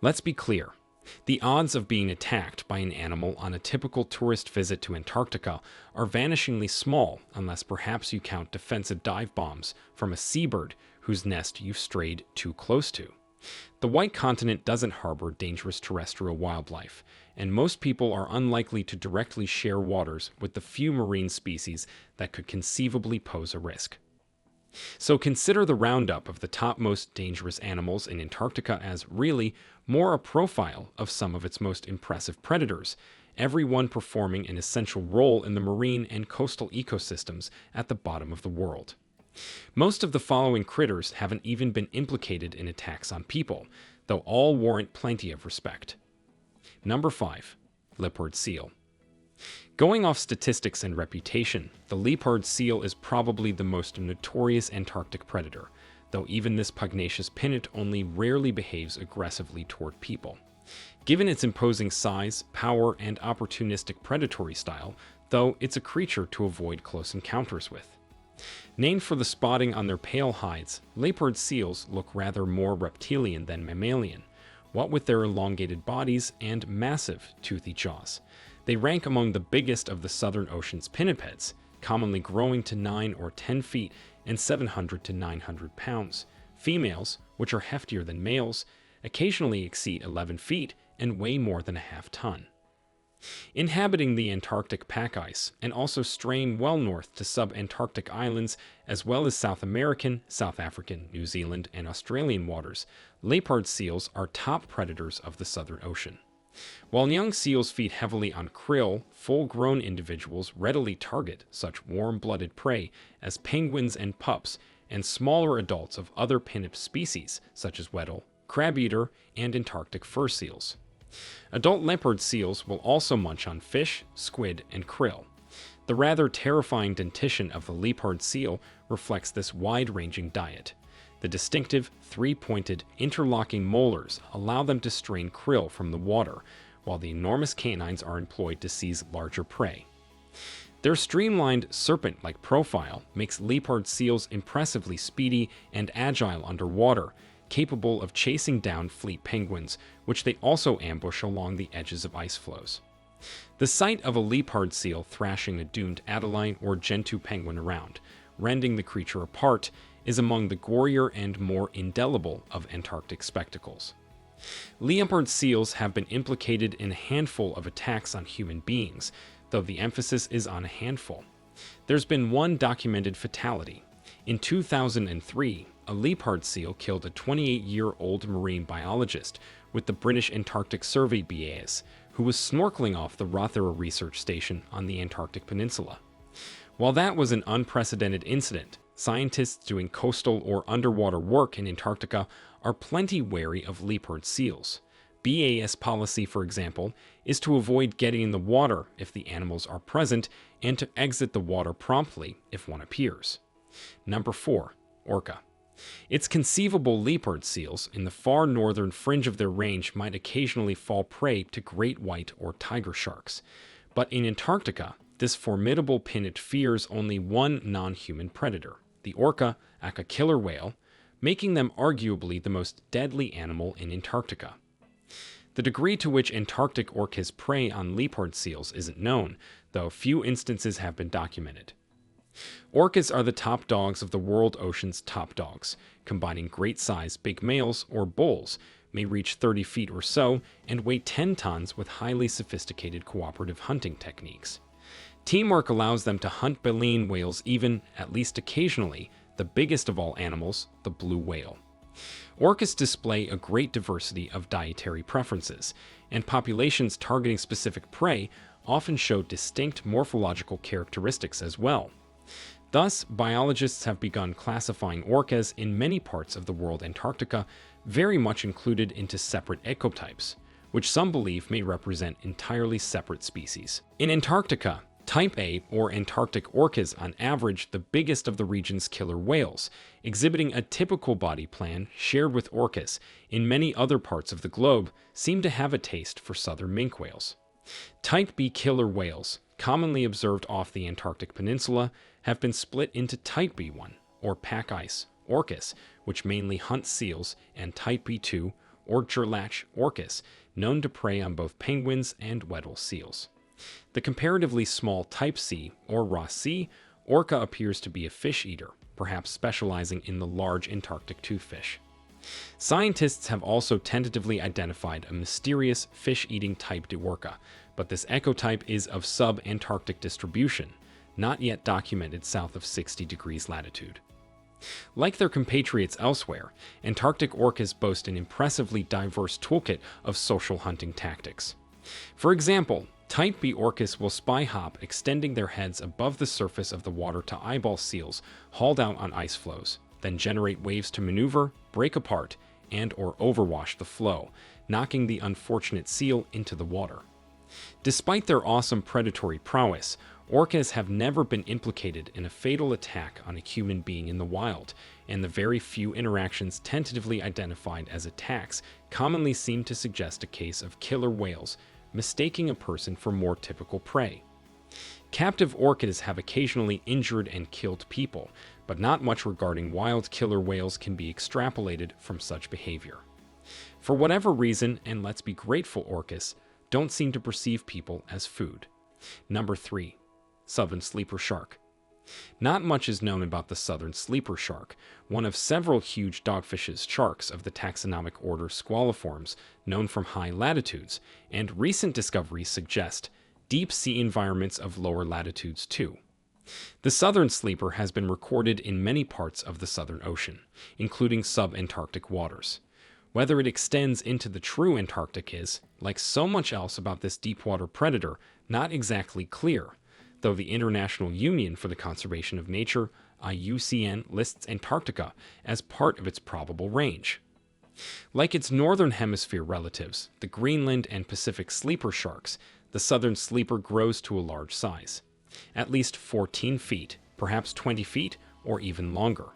Let's be clear. The odds of being attacked by an animal on a typical tourist visit to Antarctica are vanishingly small unless perhaps you count defensive dive bombs from a seabird whose nest you've strayed too close to. The White Continent doesn't harbor dangerous terrestrial wildlife, and most people are unlikely to directly share waters with the few marine species that could conceivably pose a risk. So consider the roundup of the top most dangerous animals in Antarctica as really more a profile of some of its most impressive predators, every one performing an essential role in the marine and coastal ecosystems at the bottom of the world. Most of the following critters haven't even been implicated in attacks on people, though all warrant plenty of respect. Number 5. Leopard Seal. Going off statistics and reputation, the leopard seal is probably the most notorious Antarctic predator, though even this pugnacious pinnet only rarely behaves aggressively toward people. Given its imposing size, power, and opportunistic predatory style, though, it's a creature to avoid close encounters with. Named for the spotting on their pale hides, leopard seals look rather more reptilian than mammalian, what with their elongated bodies and massive, toothy jaws. They rank among the biggest of the Southern Ocean's pinnipeds, commonly growing to 9 or 10 feet and 700 to 900 pounds. Females, which are heftier than males, occasionally exceed 11 feet and weigh more than a half-ton. Inhabiting the Antarctic pack ice and also straying well north to sub-Antarctic islands as well as South American, South African, New Zealand, and Australian waters, leopard seals are top predators of the Southern Ocean. While young seals feed heavily on krill, full-grown individuals readily target such warm-blooded prey as penguins and pups and smaller adults of other pinnip species such as weddell, crab-eater, and Antarctic fur seals. Adult leopard seals will also munch on fish, squid, and krill. The rather terrifying dentition of the leopard seal reflects this wide-ranging diet. The distinctive, three-pointed, interlocking molars allow them to strain krill from the water, while the enormous canines are employed to seize larger prey. Their streamlined, serpent-like profile makes leopard seals impressively speedy and agile underwater, capable of chasing down fleet penguins, which they also ambush along the edges of ice floes. The sight of a leopard seal thrashing a doomed Adeline or Gentoo penguin around, rending the creature apart, is among the gorier and more indelible of Antarctic spectacles. Leopard seals have been implicated in a handful of attacks on human beings, though the emphasis is on a handful. There's been one documented fatality. In 2003, a leopard seal killed a 28-year-old marine biologist with the British Antarctic Survey BAS, who was snorkeling off the Rothera research station on the Antarctic Peninsula. While that was an unprecedented incident, scientists doing coastal or underwater work in Antarctica are plenty wary of leopard seals. BAS policy, for example, is to avoid getting in the water if the animals are present and to exit the water promptly if one appears. Number 4. Orca. It's conceivable leopard seals in the far northern fringe of their range might occasionally fall prey to great white or tiger sharks. But in Antarctica, this formidable pinnet fears only one non-human predator, the orca, aka killer whale, making them arguably the most deadly animal in Antarctica. The degree to which Antarctic orcas prey on leopard seals isn't known, though few instances have been documented. Orcas are the top dogs of the world ocean's top dogs, combining great-sized big males or bulls, may reach 30 feet or so, and weigh 10 tons with highly sophisticated cooperative hunting techniques. Teamwork allows them to hunt baleen whales even, at least occasionally, the biggest of all animals, the blue whale. Orcas display a great diversity of dietary preferences, and populations targeting specific prey often show distinct morphological characteristics as well. Thus, biologists have begun classifying orcas in many parts of the world Antarctica very much included into separate ecotypes, which some believe may represent entirely separate species. In Antarctica, Type A, or Antarctic orcas, on average the biggest of the region's killer whales, exhibiting a typical body plan shared with orcas in many other parts of the globe, seem to have a taste for southern minke whales. Type B killer whales, commonly observed off the Antarctic Peninsula, have been split into Type B1, or pack ice, orcas, which mainly hunt seals, and Type B2, or Gerlach orcas, known to prey on both penguins and Weddell seals. The comparatively small Type C, or Ross C, orca appears to be a fish eater, perhaps specializing in the large Antarctic toothfish. Scientists have also tentatively identified a mysterious fish-eating type de orca, but this ecotype is of sub-Antarctic distribution, not yet documented south of 60 degrees latitude. Like their compatriots elsewhere, Antarctic orcas boast an impressively diverse toolkit of social hunting tactics. For example, Type B orcas will spy hop, extending their heads above the surface of the water to eyeball seals hauled out on ice floes, then generate waves to maneuver, break apart, and/or overwash the flow, knocking the unfortunate seal into the water. Despite their awesome predatory prowess, orcas have never been implicated in a fatal attack on a human being in the wild, and the very few interactions tentatively identified as attacks commonly seem to suggest a case of killer whales mistaking a person for more typical prey. Captive orcas have occasionally injured and killed people, but not much regarding wild killer whales can be extrapolated from such behavior. For whatever reason, and let's be grateful, orcas don't seem to perceive people as food. Number 3. Southern sleeper shark. Not much is known about the southern sleeper shark, one of several huge dogfishes sharks of the taxonomic order Squaliformes, known from high latitudes, and recent discoveries suggest deep sea environments of lower latitudes too. The southern sleeper has been recorded in many parts of the Southern Ocean, including sub-Antarctic waters. Whether it extends into the true Antarctic is, like so much else about this deepwater predator, not exactly clear, though the International Union for the Conservation of Nature, IUCN, lists Antarctica as part of its probable range. Like its northern hemisphere relatives, the Greenland and Pacific sleeper sharks, the southern sleeper grows to a large size, at least 14 feet, perhaps 20 feet, or even longer.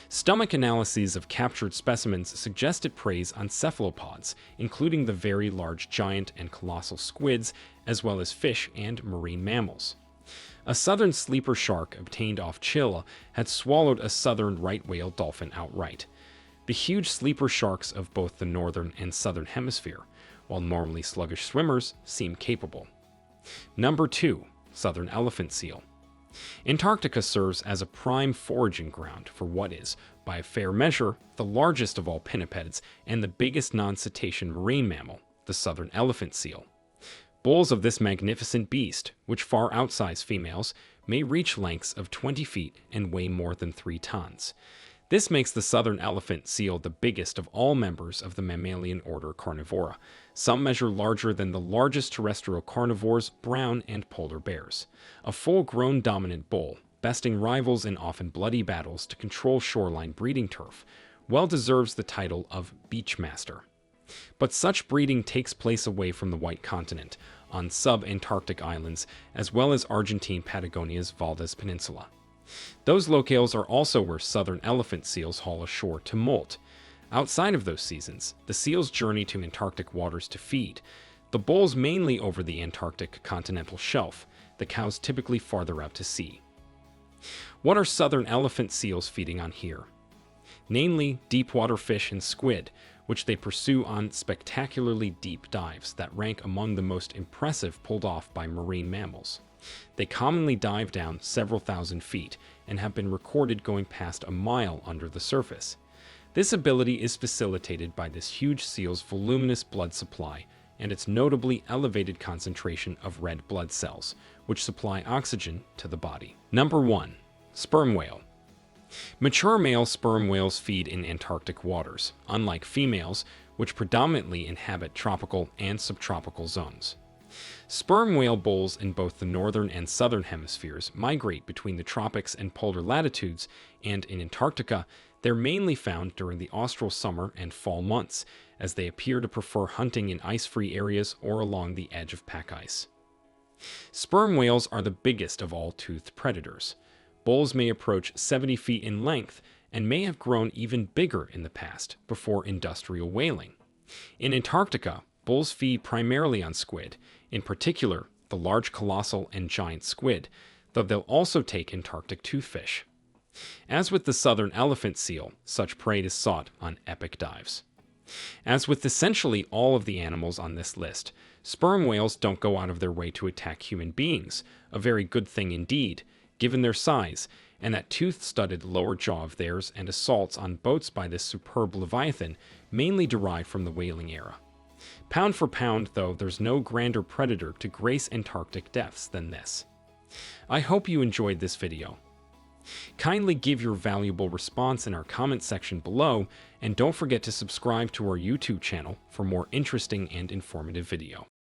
Stomach analyses of captured specimens suggest it preys on cephalopods, including the very large giant and colossal squids, as well as fish and marine mammals. A southern sleeper shark obtained off Chile had swallowed a southern right whale dolphin outright. The huge sleeper sharks of both the northern and southern hemisphere, while normally sluggish swimmers, seem capable. Number 2. Southern elephant seal. Antarctica serves as a prime foraging ground for what is, by a fair measure, the largest of all pinnipeds and the biggest non-cetacean marine mammal, the southern elephant seal. Bulls of this magnificent beast, which far outsize females, may reach lengths of 20 feet and weigh more than 3 tons. This makes the southern elephant seal the biggest of all members of the mammalian order Carnivora. Some measure larger than the largest terrestrial carnivores, brown and polar bears. A full-grown dominant bull, besting rivals in often bloody battles to control shoreline breeding turf, well deserves the title of beachmaster. But such breeding takes place away from the White Continent, on sub-Antarctic islands, as well as Argentine Patagonia's Valdez Peninsula. Those locales are also where southern elephant seals haul ashore to molt. Outside of those seasons, the seals journey to Antarctic waters to feed, the bulls mainly over the Antarctic continental shelf, the cows typically farther out to sea. What are southern elephant seals feeding on here? Namely, deep-water fish and squid, which they pursue on spectacularly deep dives that rank among the most impressive pulled off by marine mammals. They commonly dive down several thousand feet and have been recorded going past a mile under the surface. This ability is facilitated by this huge seal's voluminous blood supply and its notably elevated concentration of red blood cells, which supply oxygen to the body. Number 1. Sperm whale. Mature male sperm whales feed in Antarctic waters, unlike females, which predominantly inhabit tropical and subtropical zones. Sperm whale bulls in both the northern and southern hemispheres migrate between the tropics and polar latitudes, and in Antarctica, they're mainly found during the austral summer and fall months, as they appear to prefer hunting in ice-free areas or along the edge of pack ice. Sperm whales are the biggest of all toothed predators. Bulls may approach 70 feet in length and may have grown even bigger in the past, before industrial whaling. In Antarctica, bulls feed primarily on squid, in particular the large colossal and giant squid, though they'll also take Antarctic toothfish. As with the southern elephant seal, such prey is sought on epic dives. As with essentially all of the animals on this list, sperm whales don't go out of their way to attack human beings, a very good thing indeed, given their size, and that tooth-studded lower jaw of theirs and assaults on boats by this superb leviathan mainly derive from the whaling era. Pound for pound, though, there's no grander predator to grace Antarctic depths than this. I hope you enjoyed this video. Kindly give your valuable response in our comment section below, and don't forget to subscribe to our YouTube channel for more interesting and informative video.